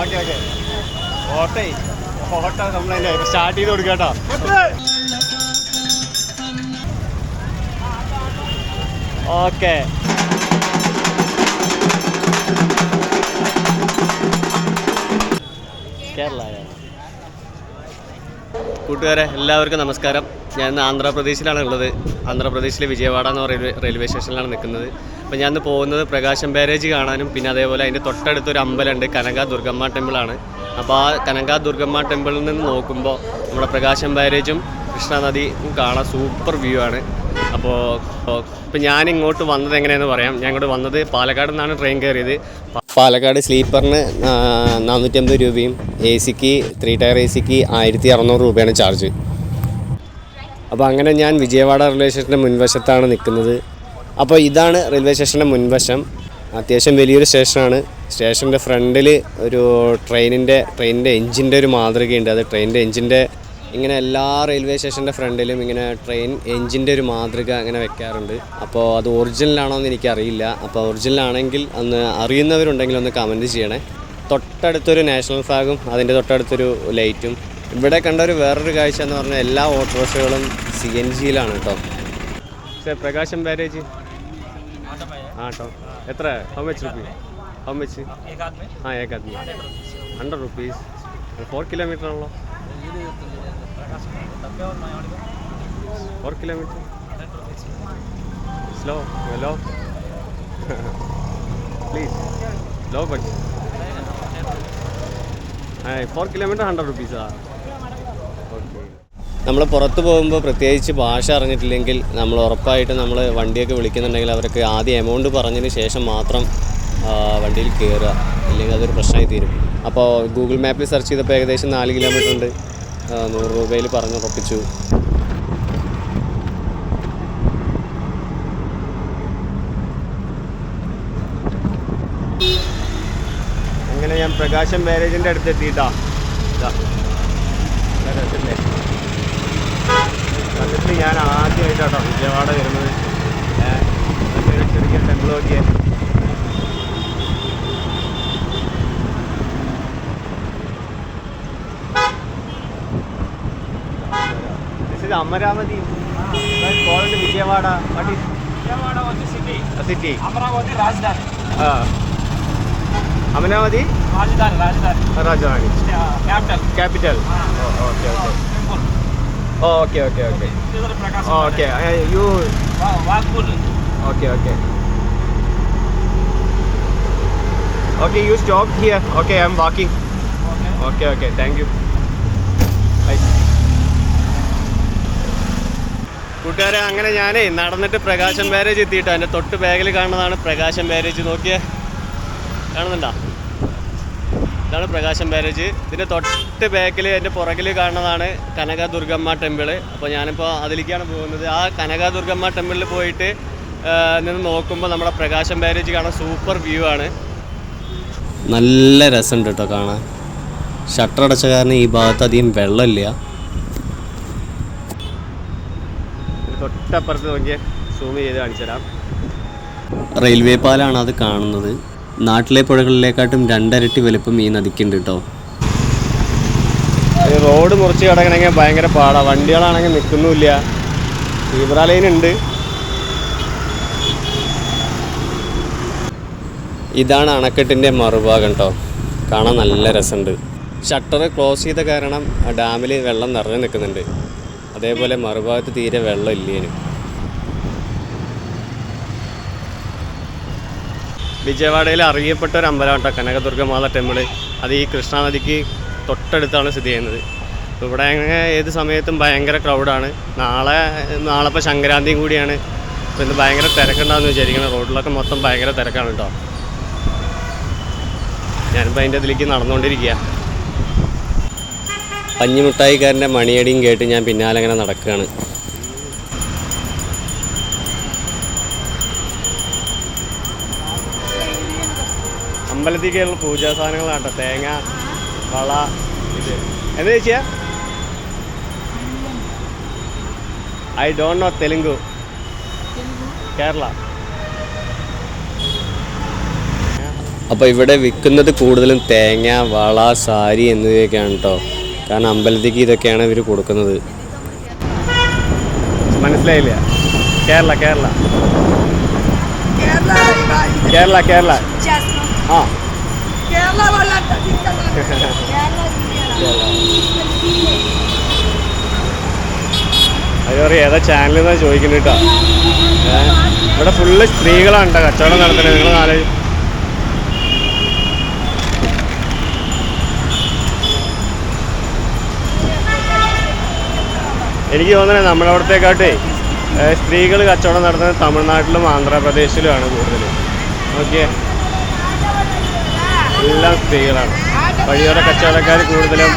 Okay okay auto complaint ആയി. Start ചെയ്ത് കൊടുക്കാം കേട്ടോ. ഓക്കെ കേരള. കൂട്ടുകാരെ എല്ലാവർക്കും നമസ്കാരം. ഞാൻ ഇന്ന് ആന്ധ്രാപ്രദേശിലാണ് ഉള്ളത്. ആന്ധ്രാപ്രദേശിലെ വിജയവാഡ എന്ന് പറയുന്ന റെയിൽവേ സ്റ്റേഷനിലാണ് നിൽക്കുന്നത്. അപ്പോൾ ഞാൻ ഇന്ന് പോകുന്നത് പ്രകാശം ബാരേജ് കാണാനും പിന്നെ അതേപോലെ അതിൻ്റെ തൊട്ടടുത്തൊരു അമ്പലമുണ്ട്, കനക ദുർഗമ്മ ടെമ്പിളാണ്. അപ്പോൾ ആ കനക ദുർഗമ്മ ടെമ്പിളിൽ നിന്ന് നോക്കുമ്പോൾ നമ്മുടെ പ്രകാശം ബാരേജും കൃഷ്ണാനദി കാണാൻ സൂപ്പർ വ്യൂ ആണ്. അപ്പോൾ ഞാൻ ഇങ്ങോട്ട് വന്നത് എങ്ങനെയാണെന്ന് പറയാം. ഞാൻ ഇങ്ങോട്ട് വന്നത് പാലക്കാട് നിന്നാണ് ട്രെയിൻ കയറിയത്. പാലക്കാട് സ്ലീപ്പറിന് 450 രൂപയും എ സിക്ക് 3 ടയർ എ സിക്ക് 1600 രൂപയാണ് ചാർജ്. അപ്പോൾ അങ്ങനെ ഞാൻ വിജയവാഡ റെയിൽവേ സ്റ്റേഷൻ്റെ മുൻവശത്താണ് നിൽക്കുന്നത്. അപ്പോൾ ഇതാണ് റെയിൽവേ സ്റ്റേഷൻ്റെ മുൻവശം. അത്യാവശ്യം വലിയൊരു സ്റ്റേഷനാണ്. സ്റ്റേഷൻ്റെ ഫ്രണ്ടിൽ ഒരു ട്രെയിനിൻ്റെ എഞ്ചിൻ്റെ ഒരു മാതൃകയുണ്ട്. അത് ട്രെയിനിൻ്റെ എഞ്ചിൻ്റെ ഇങ്ങനെ എല്ലാ റെയിൽവേ സ്റ്റേഷൻ്റെ ഫ്രണ്ടിലും ഇങ്ങനെ ട്രെയിൻ എഞ്ചിൻ്റെ ഒരു മാതൃക അങ്ങനെ വെക്കാറുണ്ട്. അപ്പോൾ അത് ഒറിജിനലാണോ എന്ന് എനിക്കറിയില്ല. അപ്പോൾ ഒറിജിനലാണെങ്കിൽ ഒന്ന് അറിയുന്നവരുണ്ടെങ്കിൽ ഒന്ന് കമൻറ്റ് ചെയ്യണേ. തൊട്ടടുത്തൊരു നാഷണൽ ഫ്ലാഗും അതിൻ്റെ തൊട്ടടുത്തൊരു ലൈറ്റും. ഇവിടെ കണ്ട ഒരു വേറൊരു കാഴ്ച എന്ന് പറഞ്ഞാൽ എല്ലാ ഓട്ടോറിക്ഷകളും CNGയിലാണ് കേട്ടോ. പ്രകാശം ബാരേജ് കേട്ടോ. എത്ര? How much rupees? How much? ഏകാദ്മി 100 റുപ്പീസ്. 4 കിലോമീറ്റർ ആണല്ലോ. 4 kilometre slow please low budget. 4 kilometre 100 റുപ്പീസാ. ഓക്കെ. നമ്മൾ പുറത്ത് പോകുമ്പോൾ പ്രത്യേകിച്ച് ഭാഷ അറിഞ്ഞിട്ടില്ലെങ്കിൽ നമ്മൾ ഉറപ്പായിട്ട് നമ്മൾ വണ്ടിയൊക്കെ വിളിക്കുന്നുണ്ടെങ്കിൽ അവർക്ക് ആദ്യം എമൗണ്ട് പറഞ്ഞതിന് ശേഷം മാത്രം വണ്ടിയിൽ കയറുക, ഇല്ലെങ്കിൽ അതൊരു പ്രശ്നമായി തീരും. അപ്പോൾ ഗൂഗിൾ മാപ്പിൽ സെർച്ച് ചെയ്തപ്പോൾ ഏകദേശം 4 കിലോമീറ്റർ ഉണ്ട്. 100 രൂപയിൽ പറഞ്ഞുറപ്പിച്ചു. അങ്ങനെ ഞാൻ പ്രകാശം ബാരേജിൻ്റെ അടുത്ത് എത്തിയിട്ടാ. സത്യത്തിൽ ഞാൻ ആദ്യമായിട്ടാട്ടോ വിജയവാഡ വരുന്നത്. ചെറിയ ടെമ്പിൾ നോക്കിയേ. Amaravati. That's called Vijayawada. What is? Vijayawada was a city. A city. Amaravati Rajdhani. Amaravati? Rajdhani. Rajdhani. Capital. Oh, okay. Oh, okay. Oh, okay. You. Wagpur. Okay. Okay, you stop here. Okay, I'm walking. Okay. Thank you. Bye. കൂട്ടുകാരെ, അങ്ങനെ ഞാൻ നടന്നിട്ട് പ്രകാശം barrage എത്തിയിട്ടോ. എൻ്റെ തൊട്ട് ബാഗിൽ കാണുന്നതാണ് പ്രകാശം ബാരേജ്. നോക്കിയേ, കാണുന്നുണ്ടോ? ഇതാണ് പ്രകാശം ബാരേജ്. ഇതിൻ്റെ തൊട്ട് ബാക്കിൽ എൻ്റെ പുറകിൽ കാണുന്നതാണ് കനക ദുർഗമ്മ ടെമ്പിള്. അപ്പോൾ ഞാനിപ്പോൾ അതിലേക്കാണ് പോകുന്നത്. ആ കനക ദുർഗമ്മ ടെമ്പിളിൽ പോയിട്ട് നിന്ന് നോക്കുമ്പോൾ നമ്മുടെ പ്രകാശം ബാരേജ് കാണാൻ സൂപ്പർ വ്യൂ ആണ്. നല്ല രസമുണ്ട് കേട്ടോ കാണാൻ. ഷട്ടർ അടച്ച കാരണം ഈ ഭാഗത്ത് അധികം വെള്ളമില്ല. തൊട്ടപ്പുറത്ത് നോക്കിയാൽ സൂം ചെയ്ത് കാണിച്ചു തരാം. റെയിൽവേ പാലാണ് അത് കാണുന്നത്. നാട്ടിലെ പുഴകളിലേക്കാട്ടും 2 ഇരട്ടി വലുപ്പം ഈ നദിക്കുണ്ട് കേട്ടോ. റോഡ് മുറിച്ച് കിടക്കണമെങ്കിൽ ഭയങ്കര പാടാണ്. വണ്ടികളാണെങ്കിൽ നിൽക്കുന്നുമില്ല. സീബ്ര ലൈൻ ഉണ്ട്. ഇതാണ് അണക്കെട്ടിൻ്റെ മറുഭാഗം കേട്ടോ. കാണാൻ നല്ല രസമുണ്ട്. ഷട്ടർ ക്ലോസ് ചെയ്ത കാരണം ഡാമിൽ വെള്ളം നിറഞ്ഞു നിൽക്കുന്നുണ്ട്. അതേപോലെ മറുഭാഗത്ത് തീരെ വെള്ളം ഇല്ലേനും. വിജയവാഡയിൽ അറിയപ്പെട്ട ഒരു അമ്പലം കേട്ടോ കനകദുർഗമാത ടെമ്പിൾ. അത് ഈ കൃഷ്ണാനദിക്ക് തൊട്ടടുത്താണ് സ്ഥിതി ചെയ്യുന്നത്. ഇവിടെ ഏത് സമയത്തും ഭയങ്കര ക്രൗഡാണ്. നാളെ ഇപ്പോൾ സംക്രാന്തിയും കൂടിയാണ്. അപ്പോൾ ഇന്ന് ഭയങ്കര തിരക്കുണ്ടാകുമെന്ന് വിചാരിക്കണം. റോഡിലൊക്കെ മൊത്തം ഭയങ്കര തിരക്കാണ് കേട്ടോ. ഞാനിപ്പോൾ അതിൻ്റെ ഇതിലേക്ക് നടന്നുകൊണ്ടിരിക്കുക. പഞ്ഞിമുട്ടായിക്കാരൻ്റെ മണിയടിയും കേട്ട് ഞാൻ പിന്നാലെ അങ്ങനെ നടക്കുകയാണ്. അമ്പലത്തിലേക്കുള്ള പൂജാ സാധനങ്ങളാട്ടോ. തേങ്ങ, വള, ഇത് എന്താ ചോദിച്ചാ? I don't know Telugu. Kerala. അപ്പോൾ ഇവിടെ വിൽക്കുന്നത് കൂടുതലും തേങ്ങ, വള, സാരി എന്നിവയൊക്കെയാണ് കേട്ടോ. കാരണം അമ്പലത്തേക്ക് ഇതൊക്കെയാണ് ഇവർ കൊടുക്കുന്നത്. മനസ്സിലായില്ല? കേരള കേരള കേരള കേരള ആ അത് ഏതാ ചാനൽ എന്നാ ചോദിക്കുന്നത് കേട്ടോ. ഇവിടെ ഫുള്ള് സ്ത്രീകളാണ് കേട്ടോ കച്ചവടം നടത്തുന്നത്. നിങ്ങൾ ആലോചിച്ച് എനിക്ക് തോന്നുന്നത് നമ്മുടെ അവിടത്തേക്കാട്ടെ സ്ത്രീകൾ കച്ചവടം നടത്തുന്നത് തമിഴ്നാട്ടിലും ആന്ധ്രാപ്രദേശിലുമാണ് കൂടുതൽ. ഓക്കെ, എല്ലാം സ്ത്രീകളാണ്. വഴിയോര കച്ചവടക്കാർ കൂടുതലും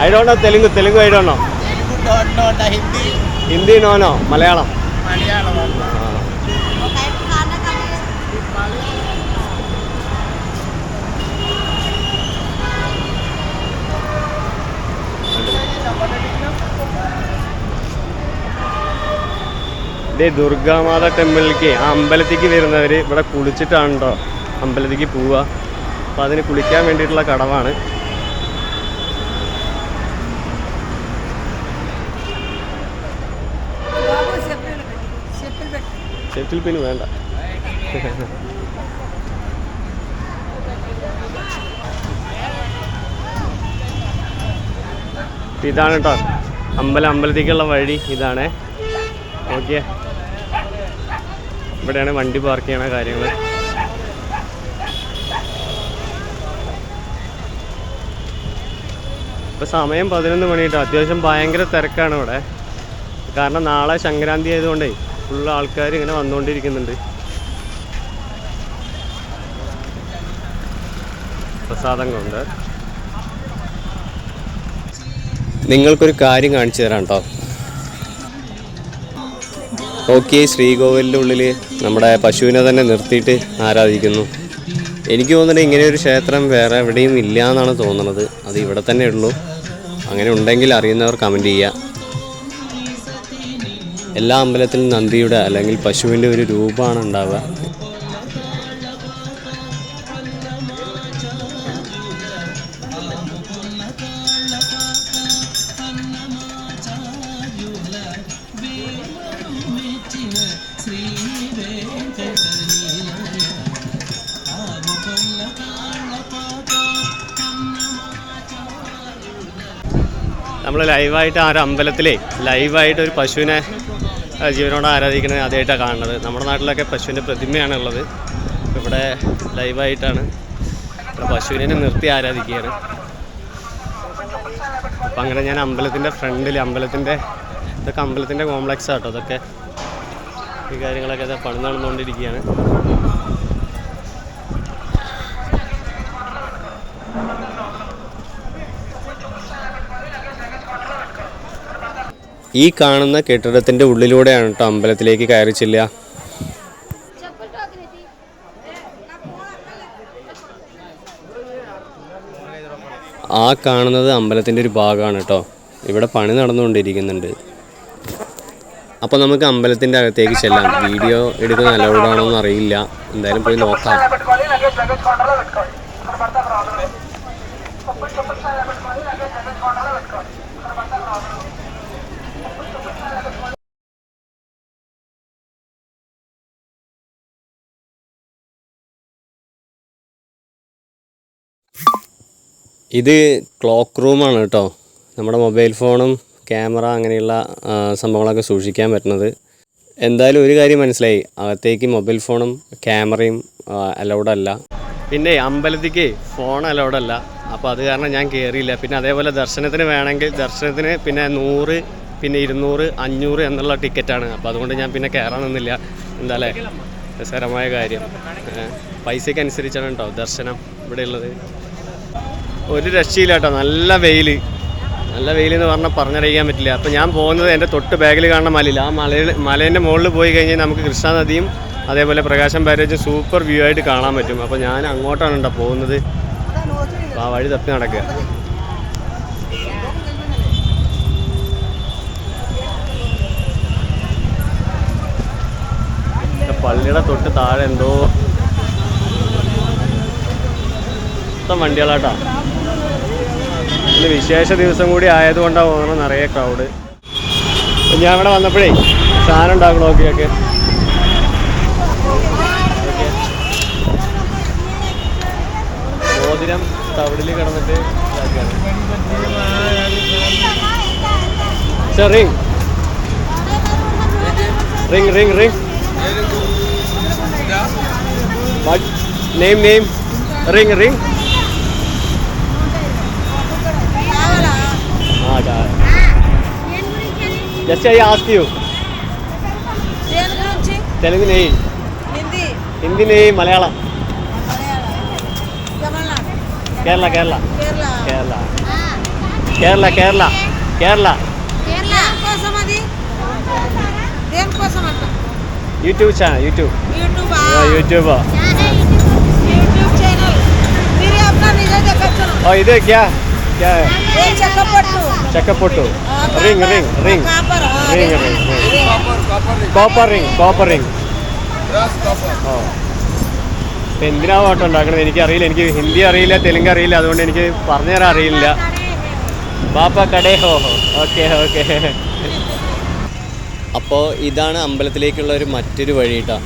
I don't know Telugu I don't know. Hindi no Malayalam. ദുർഗാമാത ടെമ്പിളിലേക്ക് ആ അമ്പലത്തേക്ക് വരുന്നവർ ഇവിടെ കുളിച്ചിട്ടാണ് കേട്ടോ അമ്പലത്തേക്ക് പോവുക. അപ്പോൾ അതിന് കുളിക്കാൻ വേണ്ടിയിട്ടുള്ള കടവാണ്. ഷെറ്റിൽ പിൻ വേണ്ട. ഇതാണ് കേട്ടോ അമ്പലത്തേക്കുള്ള വഴി. ഇതാണ്. ഓക്കെ, ഇവിടെയാണ് വണ്ടി പാർക്ക് ചെയ്യണ കാര്യങ്ങൾ. ഇപ്പോൾ സമയം 11 മണി കേട്ടോ. അത്യാവശ്യം ഭയങ്കര തിരക്കാണ് ഇവിടെ. കാരണം നാളെ സംക്രാന്തി ആയതുകൊണ്ടേ ഫുള്ള് ആൾക്കാർ ഇങ്ങനെ വന്നുകൊണ്ടിരിക്കുന്നുണ്ട്. പ്രസാദം കൊണ്ട് നിങ്ങൾക്കൊരു കാര്യം കാണിച്ചു തരാം കേട്ടോ. ഓക്കെ, ശ്രീകോവിലിൻ്റെ ഉള്ളിൽ നമ്മുടെ പശുവിനെ തന്നെ നിർത്തിയിട്ട് ആരാധിക്കുന്നു. എനിക്ക് തോന്നുന്നത് ഇങ്ങനെ ഒരു ക്ഷേത്രം വേറെ എവിടെയും ഇല്ല എന്നാണ് തോന്നുന്നത്. അത് ഇവിടെ തന്നെ ഉള്ളൂ. അങ്ങനെ ഉണ്ടെങ്കിൽ അറിയുന്നവർ കമൻറ്റ് ചെയ്യുക. എല്ലാ അമ്പലത്തിലും നന്ദിയുടെ അല്ലെങ്കിൽ പശുവിൻ്റെ ഒരു രൂപമാണ് ഉണ്ടാവുക. നമ്മൾ ലൈവായിട്ട് ആ ഒരു അമ്പലത്തിലേ ലൈവായിട്ട് ഒരു പശുവിനെ ജീവനോട് ആരാധിക്കുന്നത് ആദ്യമായിട്ടാണ് കാണുന്നത്. നമ്മുടെ നാട്ടിലൊക്കെ പശുവിൻ്റെ പ്രതിമയാണ് ഉള്ളത്. ഇവിടെ ലൈവായിട്ടാണ് പശുവിനെ നിർത്തി ആരാധിക്കുകയാണ്. അപ്പം അങ്ങനെ ഞാൻ അമ്പലത്തിൻ്റെ ഫ്രണ്ടിൽ ഇതൊക്കെ അമ്പലത്തിൻ്റെ കോംപ്ലക്സ് ആട്ടോ. അതൊക്കെ ഈ കാര്യങ്ങളൊക്കെ പണി നടന്നുകൊണ്ടിരിക്കുകയാണ്. ഈ കാണുന്ന കെട്ടിടത്തിൻ്റെ ഉള്ളിലൂടെയാണ് കേട്ടോ അമ്പലത്തിലേക്ക് കയറി ചെല്ലുക. ആ കാണുന്നത് അമ്പലത്തിൻ്റെ ഒരു ഭാഗമാണ് കേട്ടോ. ഇവിടെ പണി നടന്നുകൊണ്ടിരിക്കുന്നുണ്ട്. അപ്പോൾ നമുക്ക് അമ്പലത്തിൻ്റെ അകത്തേക്ക് ചെല്ലാം. വീഡിയോ എടുക്കുന്ന അലൗഡാണോ എന്ന് അറിയില്ല. എന്തായാലും പോയി നോക്കാം. ഇത് ക്ലോക്ക് റൂമാണ് കേട്ടോ. നമ്മുടെ മൊബൈൽ ഫോണും ക്യാമറ അങ്ങനെയുള്ള സംഭവങ്ങളൊക്കെ സൂക്ഷിക്കാൻ പറ്റുന്നത്. എന്തായാലും ഒരു കാര്യം മനസ്സിലായി, അകത്തേക്ക് മൊബൈൽ ഫോണും ക്യാമറയും അലൗഡല്ല. പിന്നെ അമ്പലത്തേക്ക് ഫോൺ അലൗഡല്ല. അപ്പോൾ അത് കാരണം ഞാൻ കയറിയില്ല. പിന്നെ അതേപോലെ ദർശനത്തിന് വേണമെങ്കിൽ ദർശനത്തിന് പിന്നെ 100 പിന്നെ 200 500 എന്നുള്ള ടിക്കറ്റാണ്. അപ്പോൾ അതുകൊണ്ട് ഞാൻ പിന്നെ കയറാൻ നിന്നില്ല. എന്താല്ലേ രസകരമായ കാര്യം. പൈസയ്ക്ക് അനുസരിച്ചാണ് കേട്ടോ ദർശനം ഇവിടെ ഉള്ളത്. ഒരു രക്ഷയില്ല കേട്ടോ. നല്ല വെയിൽ എന്ന് പറഞ്ഞറിയിക്കാൻ പറ്റില്ല. അപ്പോൾ ഞാൻ പോകുന്നത് എൻ്റെ തൊട്ട് ബാഗിൽ കാണുന്ന മലയിൽ. ആ മലേൻ്റെ മുകളിൽ പോയി കഴിഞ്ഞാൽ നമുക്ക് കൃഷ്ണ നദിയും അതേപോലെ പ്രകാശം ബാരേജും സൂപ്പർ വ്യൂ ആയിട്ട് കാണാൻ പറ്റും. അപ്പോൾ ഞാൻ അങ്ങോട്ടാണ് കേട്ടോ പോകുന്നത്. ആ വഴി തപ്പി നടക്കുക. പള്ളിയുടെ തൊട്ട് താഴെ എന്തോ മൊത്തം വണ്ടികളാട്ടാ. ഇന്ന് വിശേഷ ദിവസം കൂടി ആയതുകൊണ്ടാണ് തോന്നുന്നു നിറയെ ക്രൗഡ്. ഞാൻ ഇവിടെ വന്നപ്പോഴേ സാധനം ഉണ്ടാക്കണം നോക്കിയൊക്കെ. മോതിരം തവിടിൽ കിടന്നിട്ട് ring ring ring ring name name ring ring. Just I ask you. Telugu nahi. Hindi nahi, Malayalam. Kerala. YouTube channel, YouTube. YouTube channel. मेरे अपना निजा देखा चलो. Oh, इधर क्या है? ये चक्कपट्टू. Ring. Copper ring. ഇപ്പം എന്തിനാ ഓട്ടം ഉണ്ടാക്കണത് എനിക്കറിയില്ല. എനിക്ക് ഹിന്ദി അറിയില്ല, തെലുങ്ക് അറിയില്ല, അതുകൊണ്ട് എനിക്ക് പറഞ്ഞു തരാൻ അറിയില്ല. ബാപ്പ കടേ ഹോ. ഓക്കെ. അപ്പോൾ ഇതാണ് അമ്പലത്തിലേക്കുള്ള ഒരു മറ്റൊരു വഴി കേട്ടോ.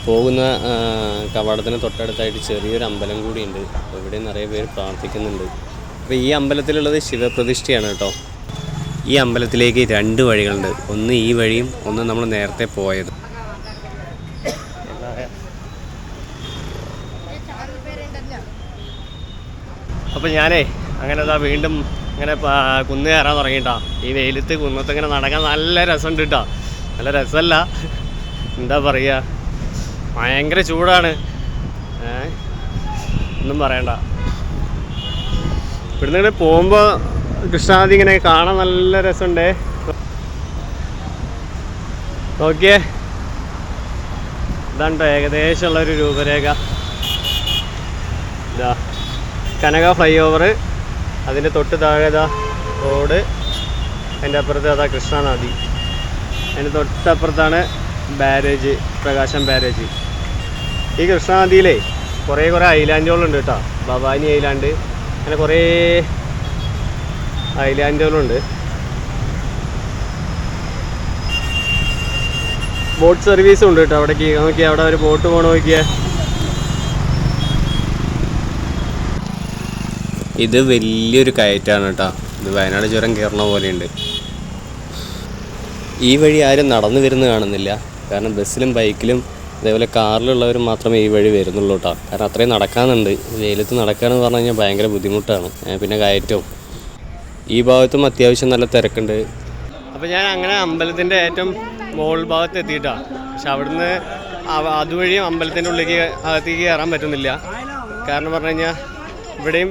പോകുന്ന കവാടത്തിന് തൊട്ടടുത്തായിട്ട് ചെറിയൊരു അമ്പലം കൂടിയുണ്ട്. അപ്പോൾ ഇവിടെ നിറയെ പേര് പ്രാർത്ഥിക്കുന്നുണ്ട്. അപ്പോൾ ഈ അമ്പലത്തിലുള്ളത് ശിവപ്രതിഷ്ഠയാണ് കേട്ടോ. ഈ അമ്പലത്തിലേക്ക് 2 വഴികളുണ്ട്. ഒന്ന് ഈ വഴിയും ഒന്ന് നമ്മൾ നേരത്തെ പോയത്. അപ്പോൾ ഞാനേ അങ്ങനെ വീണ്ടും ഇങ്ങനെ കുന്ന് കയറാൻ തുടങ്ങിയിട്ടാ. ഈ വെയിലത്ത് കുന്നത്ത് ഇങ്ങനെ നടക്കാൻ നല്ല രസമുണ്ട് കേട്ടോ. നല്ല രസമല്ല, എന്താ പറയുക, ഭയങ്കര ചൂടാണ്. ഒന്നും പറയണ്ട. ഇവിടുന്ന് ഇങ്ങനെ പോകുമ്പോൾ കൃഷ്ണാനദി ഇങ്ങനെ കാണാൻ നല്ല രസമുണ്ടേ. നോക്കിയേ, ഇതാണ്ടോ ഏകദേശമുള്ളൊരു രൂപരേഖ. ഇതാ കനക ഫ്ലൈ ഓവർ, അതിൻ്റെ തൊട്ട് താഴെ റോഡ്, അതിൻ്റെ അപ്പുറത്ത് അതാ കൃഷ്ണാനദി, അതിൻ്റെ തൊട്ടപ്പുറത്താണ് ബാരേജ്, പ്രകാശം ബാരേജ്. ഈ കൃഷ്ണാനദിയിലേ കുറേ ഐലാൻഡുകളുണ്ട് കേട്ടോ. ഭവാനി ഐലാൻഡ്, അങ്ങനെ കുറേ ഐലാൻഡുകളുണ്ട്. ബോട്ട് സർവീസും ഉണ്ട് കേട്ടോ അവിടേക്ക്. നോക്കിയാൽ അവിടെ ഒരു ബോട്ട് പോകണം നോക്കിയാൽ. ഇത് വലിയൊരു കയറ്റാണ് കേട്ടോ. ഇത് വയനാട് ചുരം കയറണ പോലെയുണ്ട്. ഈ വഴി ആരും നടന്നു വരുന്നത് കാണുന്നില്ല. കാരണം ബസ്സിലും ബൈക്കിലും അതേപോലെ കാറിലുള്ളവരും മാത്രമേ ഈ വഴി വരുന്നുള്ളൂ കേട്ടോ. കാരണം അത്രയും നടക്കാനുണ്ട്. വെയിലത്ത് നടക്കുകയെന്ന് പറഞ്ഞു കഴിഞ്ഞാൽ ഭയങ്കര ബുദ്ധിമുട്ടാണ്. പിന്നെ കയറ്റവും. ഈ ഭാഗത്തും അത്യാവശ്യം നല്ല തിരക്കുണ്ട്. അപ്പോൾ ഞാൻ അങ്ങനെ അമ്പലത്തിൻ്റെ ഏറ്റവും മുകൾ ഭാഗത്ത് എത്തിയിട്ടാണ്. പക്ഷെ അവിടുന്ന് അതുവഴിയും അമ്പലത്തിൻ്റെ ഉള്ളിലേക്ക് അകത്തേക്ക് കയറാൻ പറ്റുന്നില്ല. കാരണം പറഞ്ഞു കഴിഞ്ഞാൽ ഇവിടെയും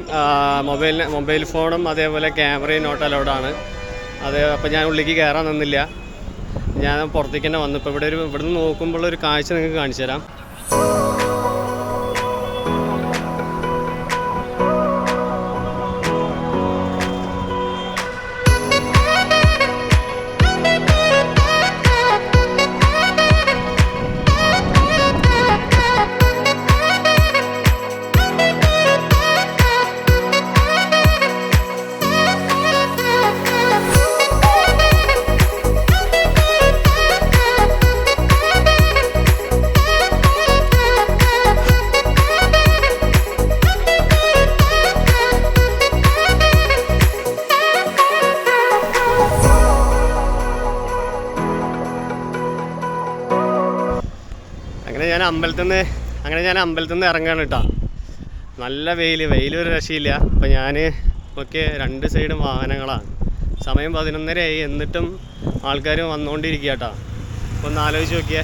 മൊബൈൽ ഫോണും അതേപോലെ ക്യാമറയും നോട്ട് അലൗഡാണ്. അപ്പോൾ ഞാൻ ഉള്ളിലേക്ക് കയറാൻ നിന്നില്ല. ഞാൻ പുറത്തേക്ക് തന്നെ വന്നു. ഇപ്പോൾ ഇവിടുന്ന് നോക്കുമ്പോൾ ഒരു കാഴ്ച നിങ്ങൾക്ക് കാണിച്ചു തരാം. ഞാൻ അമ്പലത്തിൽ നിന്ന് ഇറങ്ങാണ് കേട്ടോ. നല്ല വെയിലൊരു രക്ഷയില്ല. അപ്പോൾ ഞാൻ ഒക്കെ 2 സൈഡും വാഹനങ്ങളാണ്. സമയം 11:30 എന്നിട്ടും ആൾക്കാർ വന്നുകൊണ്ടിരിക്കുക കേട്ടോ. ഒന്ന് ആലോചിച്ച് നോക്കിയേ,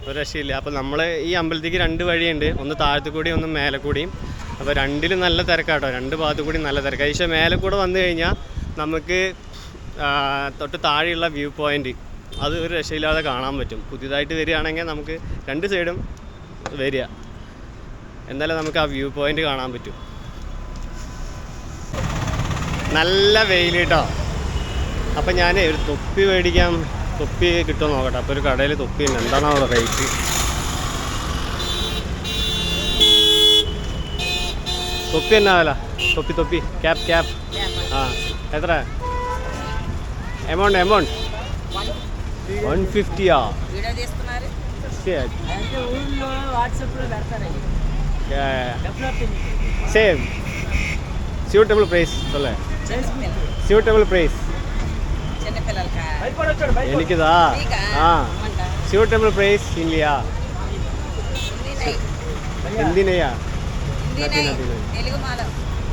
ഒരു രക്ഷയില്ല. അപ്പോൾ നമ്മൾ ഈ അമ്പലത്തേക്ക് 2 വഴിയുണ്ട്. ഒന്ന് താഴത്തു കൂടി, ഒന്ന് മേലെ കൂടിയും. അപ്പോൾ 2ലും നല്ല തിരക്കാട്ടോ. 2 ഭാഗത്തു കൂടി നല്ല തിരക്കാണ്. പക്ഷേ മേലെ കൂടെ വന്നു കഴിഞ്ഞാൽ നമുക്ക് തൊട്ട് താഴെയുള്ള വ്യൂ പോയിൻ്റ് അത് ഒരു രക്ഷയില്ലാതെ കാണാൻ പറ്റും. പുതിയതായിട്ട് വരികയാണെങ്കിൽ നമുക്ക് 2 സൈഡും വരിക, എന്നാലും നമുക്ക് ആ വ്യൂ പോയിൻ്റ് കാണാൻ പറ്റും. നല്ല വെയിൽ കേട്ടോ. അപ്പം ഞാൻ ഒരു തൊപ്പി മേടിക്കാം, തൊപ്പി കിട്ടുമോ നോക്കട്ടെ. അപ്പോൾ ഒരു കടയിൽ തൊപ്പി ഉണ്ട്, എന്താണോ അവിടെ റേറ്റ്. തൊപ്പി എന്നാ വില? തൊപ്പി ക്യാപ്പ് ആ എത്ര amount 150 same suitable price suitable price എനിക്കിതാ సూటబుల్ ప్రైస్ ఇండియా హిందీ నయ్యా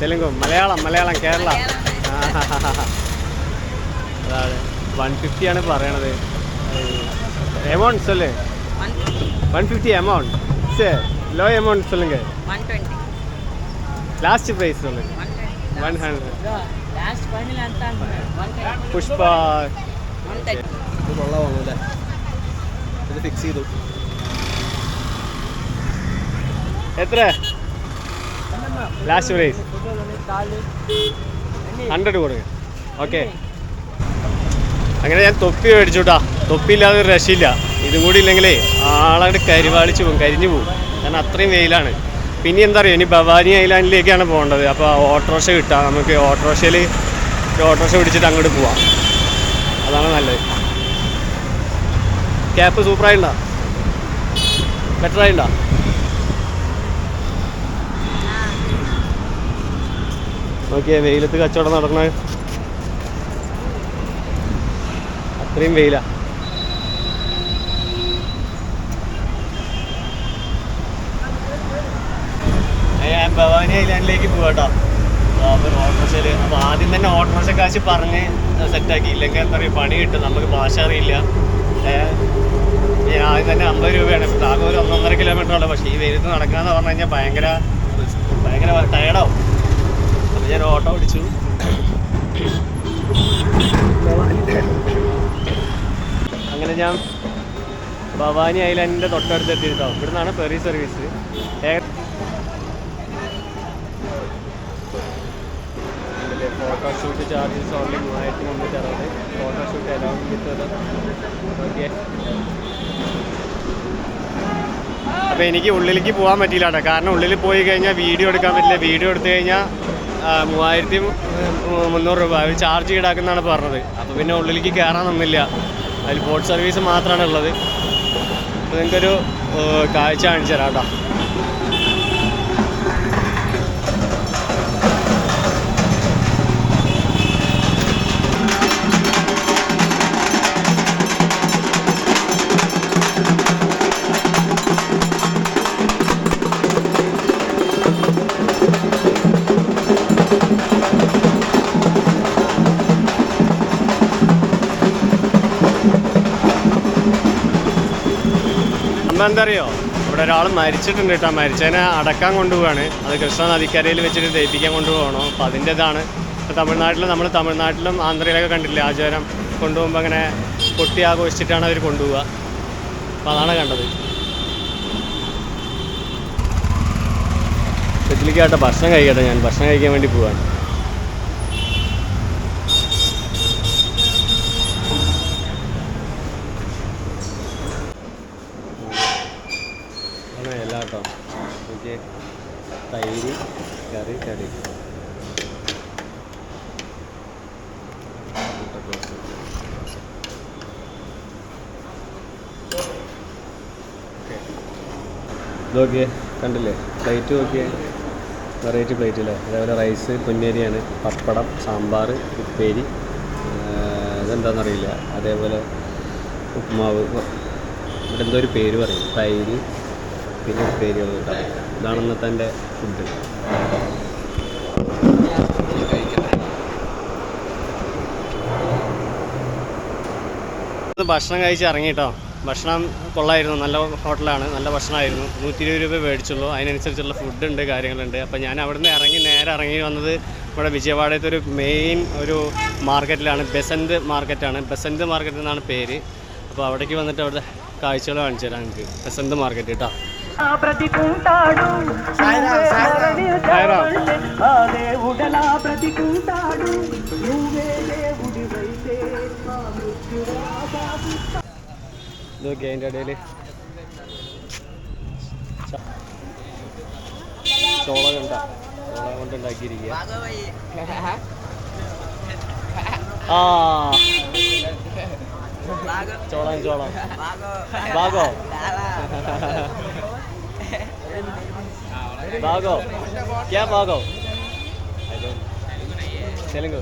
തെലുങ്ക് മലയാളം കേരള. അതാണ് 150 ആണ് പറയണത്. എമൗണ്ട് சொல்லு 150 அமௌண்ட் சரி. லோ அமௌண்ட் சொல்லுங்க. 120 லாஸ்ட் பிரைஸ் சொல்லுங்க. 100 ലാസ്റ്റ് ഫൈനൽ ಅಂತ പുഷ്പ 130 ഇത് കൊള്ളാവുന്നല്ലേ. ഇത് ഫിക്സ് ചെയ്തു. എത്ര ലാസ്റ്റ് പ്രൈസ്? 100 കൊടുക്കുക. ഓക്കെ, അങ്ങനെ ഞാൻ തൊപ്പി മേടിച്ചുട്ടാ. തൊപ്പി ഇല്ലാതെ ഒരു രക്ഷയില്ല. ഇതും കൂടി ഇല്ലെങ്കിലേ ആളായിട്ട് കരിവാളിച്ച് പോകും, കരിഞ്ഞു പോകും. കാരണം അത്രയും വെയിലാണ്. പിന്നെ എന്താ പറയുക, ഇനി ഭവാനി ഐലാൻഡിലേക്കാണ് പോകേണ്ടത്. അപ്പോൾ ഓട്ടോറിക്ഷ കിട്ടാം നമുക്ക്. ഓട്ടോറിക്ഷയിൽ ഓട്ടോറിക്ഷ പിടിച്ചിട്ട് അങ്ങോട്ട് പോവാം, അതാണ് നല്ലത്. ക്യാപ്പ് സൂപ്പറായിട്ടുണ്ടോ? ബെറ്ററായിട്ടുണ്ടോ? നോക്കിയേ വെയിലത്ത് കച്ചവടം നടക്കണ അത്രയും വെയിലാ. ഞാൻ ഭവാനി ഐലാൻഡിലേക്ക് പോവാട്ടോ. അപ്പോൾ ഓട്ടോറിക്ഷയിൽ അപ്പോൾ ആദ്യം തന്നെ ഓട്ടോറിക്ഷ കാശ് പറഞ്ഞ് സെറ്റാക്കി. ഇല്ലെങ്കിൽ എന്താ പറയുക, പണി കിട്ടും. നമുക്ക് ഭാഷ അറിയില്ല. ഞാൻ ആദ്യം തന്നെ 50 രൂപയാണ്. ഇപ്പോൾ ആകെ ഒരു 1.5 കിലോമീറ്റർ ഉള്ളൂ. പക്ഷേ ഈ വെയിലത്ത് നടക്കാന്ന് പറഞ്ഞു കഴിഞ്ഞാൽ ഭയങ്കര ടയർഡാവും. അപ്പോൾ ഞാൻ ഓട്ടോ പിടിച്ചു. അങ്ങനെ ഞാൻ ഭവാനി ഐലാൻഡിൻ്റെ തൊട്ടടുത്ത് എത്തിയിട്ടോ. ഇവിടെ നിന്നാണ് ferry service. Photoshoot charges only 3360. Photoshoot allowed with. Okay, അപ്പോൾ എനിക്ക് ഉള്ളിലേക്ക് പോകാൻ പറ്റിയില്ല കേട്ടോ. കാരണം ഉള്ളിൽ പോയി കഴിഞ്ഞാൽ വീഡിയോ എടുക്കാൻ പറ്റില്ല. വീഡിയോ എടുത്തു കഴിഞ്ഞാൽ 3300 രൂപ അവർ ചാർജ് ഈടാക്കുന്നതാണ് പറഞ്ഞത്. അപ്പോൾ പിന്നെ ഉള്ളിലേക്ക് കയറാൻ നിന്നില്ല. അതിൽ ബോട്ട് സർവീസ് മാത്രമാണ് ഉള്ളത്. അപ്പോൾ നിങ്ങൾക്കൊരു കാഴ്ച കാണിച്ചു തരാം കേട്ടോ. എന്താ അറിയോ, ഇവിടെ ഒരാൾ മരിച്ചിട്ടുണ്ട് കേട്ടോ. മരിച്ചതിനെ അടക്കാൻ കൊണ്ടുപോവാണ്. അത് കൃഷ്ണ നദിക്കരയിൽ വെച്ചിട്ട് ദഹിപ്പിക്കാൻ കൊണ്ടുപോകണം. അപ്പോൾ അതിൻ്റെ ഇതാണ്. ഇപ്പോൾ തമിഴ്നാട്ടിലും ആന്ധ്രയിലൊക്കെ കണ്ടില്ലേ, ആചാരം കൊണ്ടുപോകുമ്പോൾ അങ്ങനെ പൊട്ടി ആഘോഷിച്ചിട്ടാണ് അവർ കൊണ്ടുപോവുക. അപ്പോൾ അതാണ് കണ്ടത്. ഇതിലേക്ക് കേട്ടോ ഭക്ഷണം കഴിക്കട്ടെ. ഞാൻ ഭക്ഷണം കഴിക്കാൻ വേണ്ടി പോവാണ്. എല്ലാം കേട്ടോ. എനിക്ക് തൈര് കറി ഇതൊക്കെ കണ്ടില്ലേ, പ്ലേറ്റ് നോക്കിയേ, വെറൈറ്റി പ്ലേറ്റ് അല്ലേ. അതേപോലെ റൈസ് പൊന്നേരിയാണ്, പപ്പടം, സാമ്പാർ, ഉപ്പേരി, ഇതെന്താണെന്നറിയില്ല. അതേപോലെ ഉപ്മാവ്, ഇവിടെ എന്തോ ഒരു പേര് പറയും, തൈര്, പിന്നെ ഉപ്പേരികൾ കിട്ടാം. ഇതാണ് ഇന്നത്തെ എൻ്റെ ഫുഡ്. ഭക്ഷണം കഴിച്ച് ഇറങ്ങിയിട്ടോ. ഭക്ഷണം കൊള്ളായിരുന്നു, നല്ല ഹോട്ടലാണ്, നല്ല ഭക്ഷണമായിരുന്നു. 120 രൂപ മേടിച്ചുള്ളൂ. അതിനനുസരിച്ചുള്ള ഫുഡുണ്ട്, കാര്യങ്ങളുണ്ട്. അപ്പോൾ ഞാൻ അവിടുന്ന് നേരെ ഇറങ്ങി വന്നത് ഇവിടെ വിജയവാഡത്തെ ഒരു മെയിൻ ഒരു മാർക്കറ്റിലാണ്. ബെസന്ത് മാർക്കറ്റ് എന്നാണ് പേര്. അപ്പോൾ അവിടേക്ക് വന്നിട്ട് അവിടുത്തെ കാഴ്ചകൾ കാണിച്ചു തരാം എനിക്ക്. ബെസന്ത് മാർക്കറ്റ് കേട്ടോ. సాయిరామ్ ഇതൊക്കെ അതിൻ്റെ ഇടയിൽ ചോള കൊണ്ട് ഉണ്ടാക്കിയിരിക്കുക. ആ ചോളം ബാഗോ ബാഗോ ക്യാ ബാഗോ Telugu.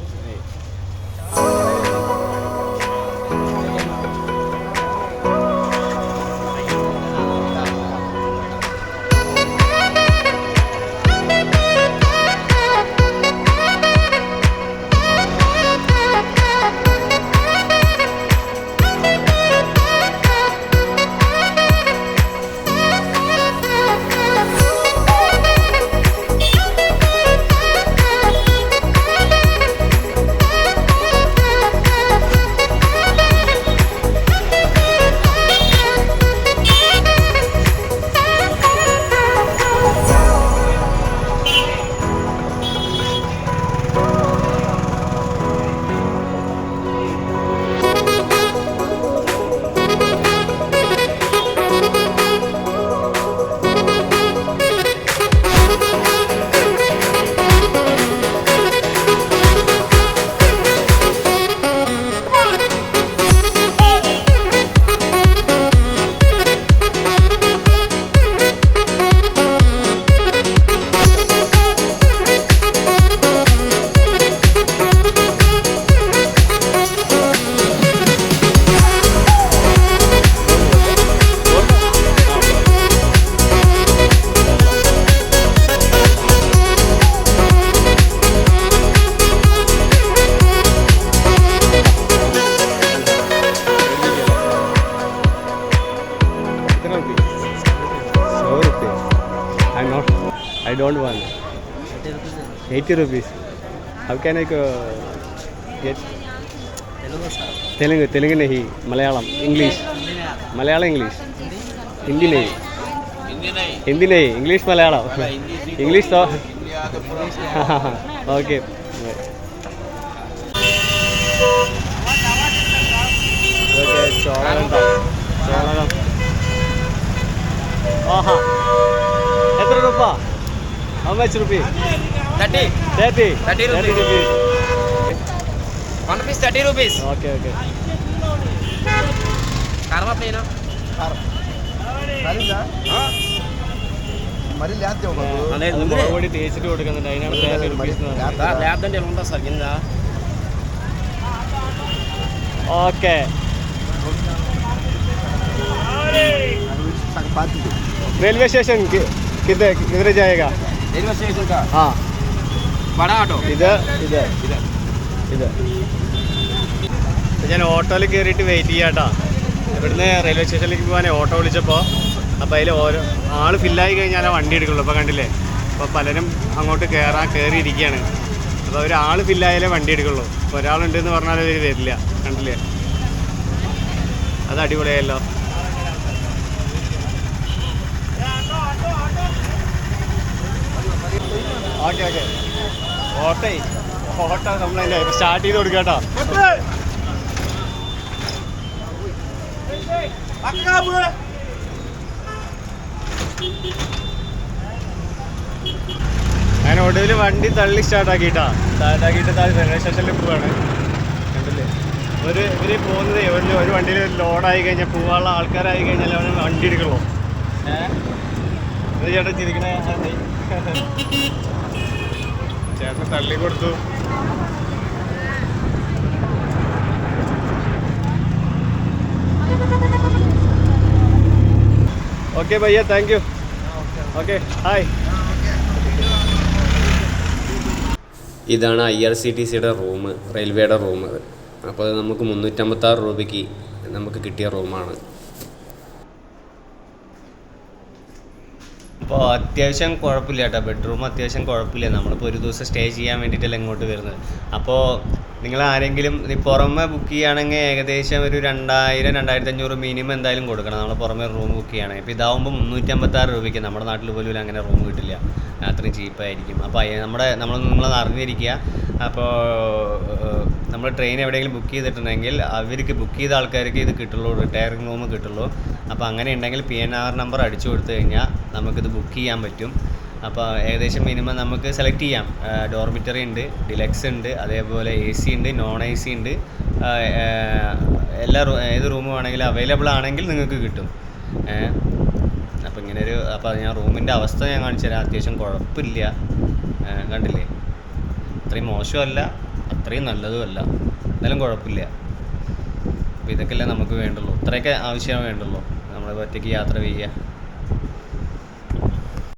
I don't want 80 rupees. How can I get Telugu nahi, Malayalam, English. Malayalam, English. Hindi nahi. English, Malayalam. English to. Okay. Okay, cholam. Aha. Etra rupa? How much rupee? 30 rupees. One piece 30 rupees. Okay. Karma play no? അതെ മുളക് പൊടി തേച്ചിട്ട് കൊടുക്കുന്നുണ്ട്. അതിനാണ് 30 rupees എന്ന് പറയുന്നത്. ലാബിന്റെ ഉണ്ടോ sir എന്താ? ഓക്കെ रेलवे स्टेशन किधर जाएगा? रेलवे स्टेशन का हाँ बड़ा ऑटो इधर ഞാൻ ഓട്ടോയിൽ കയറിയിട്ട് വെയിറ്റ് ചെയ്യാട്ടാ. ഇവിടുന്ന് റെയിൽവേ സ്റ്റേഷനിലേക്ക് പോകാൻ ഓട്ടോ വിളിച്ചപ്പോൾ അപ്പോൾ അതിൽ ഓരോ ആൾ ഫില്ലായി കഴിഞ്ഞാൽ വണ്ടി എടുക്കുള്ളൂ. അപ്പോൾ കണ്ടില്ലേ, അപ്പോൾ പലരും അങ്ങോട്ട് കയറിയിരിക്കുകയാണ്. അപ്പോൾ ഒരാൾ ഫില്ലായാലേ വണ്ടി എടുക്കുള്ളൂ. അപ്പോൾ ഒരാളുണ്ടെന്ന് പറഞ്ഞാൽ അവർ വരില്ല. കണ്ടില്ലേ, അത് അടിപൊളിയായല്ലോ. ഓക്കെ ഓട്ടോ നമ്മളതിൻ്റെ സ്റ്റാർട്ട് ചെയ്ത് കൊടുക്കാം കേട്ടോ. ഞാൻ ഒടുവിൽ വണ്ടി തള്ളി സ്റ്റാർട്ടാക്കിയിട്ട് റെയിൽവേ സ്റ്റേഷനിൽ പോവാണ്. കണ്ടില്ലേ, ഇവർ പോകുന്നത് ഒരു വണ്ടിയിൽ ലോഡായി കഴിഞ്ഞാൽ പോകാനുള്ള ആൾക്കാരായി കഴിഞ്ഞാൽ അവന് വണ്ടി എടുക്കുള്ളൂ. ചേട്ടൻ ചിരിക്കണേ, ചേട്ടൻ തള്ളി കൊടുത്തു. ഓക്കെ ഭയ്യ, താങ്ക് യു. Okay, hi. ഇതാണ് IRCTCയുടെ റൂം, റെയിൽവേയുടെ റൂം. അപ്പോൾ അത് നമുക്ക് 356 രൂപയ്ക്ക് നമുക്ക് കിട്ടിയ റൂമാണ്. അപ്പോൾ അത്യാവശ്യം കുഴപ്പമില്ല കേട്ടോ, ബെഡ്റൂം അത്യാവശ്യം കുഴപ്പമില്ല. നമ്മളിപ്പോൾ ഒരു ദിവസം സ്റ്റേ ചെയ്യാൻ വേണ്ടിയിട്ടല്ല ഇങ്ങോട്ട് വരുന്നത്. അപ്പോൾ നിങ്ങൾ ആരെങ്കിലും പുറമെ ബുക്ക് ചെയ്യുകയാണെങ്കിൽ ഏകദേശം ഒരു 2000-2500 മിനിമം എന്തായാലും കൊടുക്കണം. നമ്മൾ പുറമെ റൂം ബുക്ക് ചെയ്യുകയാണെങ്കിൽ. ഇപ്പോൾ ഇതാവുമ്പോൾ 356 രൂപയ്ക്ക് നമ്മുടെ നാട്ടിൽ പോലും അങ്ങനെ റൂം കിട്ടില്ല, അത്രയും ചീപ്പായിരിക്കും. അപ്പോൾ നമ്മളൊന്ന് അറിഞ്ഞിരിക്കുക. അപ്പോൾ നമ്മൾ ട്രെയിൻ എവിടെയെങ്കിലും ബുക്ക് ചെയ്തിട്ടുണ്ടെങ്കിൽ അവർക്ക് ബുക്ക് ചെയ്ത ആൾക്കാർക്ക് ഇത് കിട്ടുള്ളൂ, റിട്ടയറിംഗ് റൂം കിട്ടുള്ളൂ. അപ്പോൾ അങ്ങനെ ഉണ്ടെങ്കിൽ PNR നമ്പർ അടിച്ചു കൊടുത്തു കഴിഞ്ഞാൽ നമുക്കിത് ബുക്ക് ചെയ്യാൻ പറ്റും. അപ്പോൾ ഏകദേശം മിനിമം നമുക്ക് സെലക്ട് ചെയ്യാം. ഡോർമിറ്ററി ഉണ്ട്, ഡിലക്സ് ഉണ്ട്, അതേപോലെ AC ഉണ്ട്, നോൺ AC ഉണ്ട്. ഏത് റൂം വേണമെങ്കിലും അവൈലബിൾ ആണെങ്കിൽ നിങ്ങൾക്ക് കിട്ടും. അപ്പോൾ അപ്പോൾ ഞാൻ റൂമിൻ്റെ അവസ്ഥ ഞാൻ കാണിച്ചു തരാം. അത്യാവശ്യം കുഴപ്പമില്ല, കണ്ടില്ലേ? അത്രയും മോശമല്ല, അത്രയും നല്ലതുമല്ല, എന്നാലും കുഴപ്പമില്ല. അപ്പോൾ ഇതൊക്കെയല്ലേ നമുക്ക് വേണ്ടുള്ളൂ, ഇത്രയൊക്കെ ആവശ്യമേ വേണ്ടുള്ളൂ നമ്മൾ ഒറ്റയ്ക്ക് യാത്ര ചെയ്യുക.